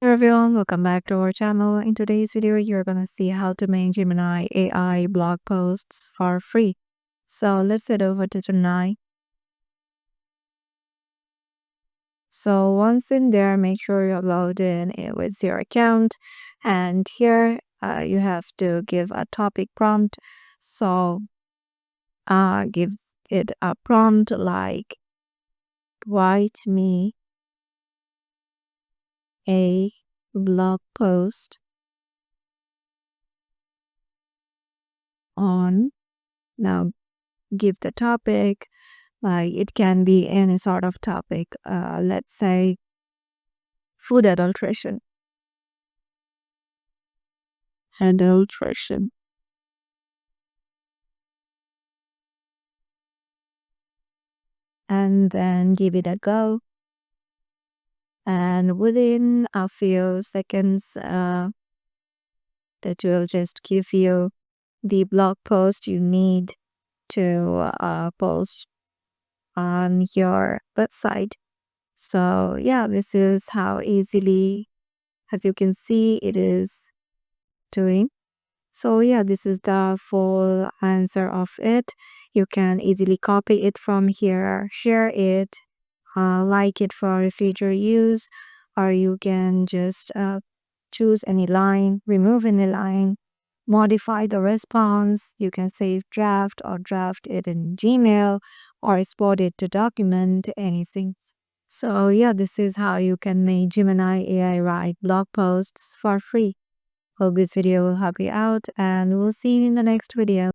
Hey everyone, welcome back to our channel. In today's video, you're gonna see how to make Gemini AI blog posts for free. So let's head over to Gemini. So once in there, make sure you log in with your account. And here, you have to give a topic prompt. So give it a prompt like write me a blog post on. Now give the topic. Like it can be any sort of topic. Let's say food adulteration. Adulteration. And then give it a go. And within a few seconds, that will just give you the blog post you need to post on your website. So yeah, this is how easily, as you can see, it is doing. So yeah, this is the full answer of it. You can easily copy it from here, share it, like it for future use, or you can just choose any line, remove any line, modify the response. You can save draft or draft it in Gmail or export it to document anything. So yeah, this is how you can make Gemini AI write blog posts for free. Hope this video will help you out and we'll see you in the next video.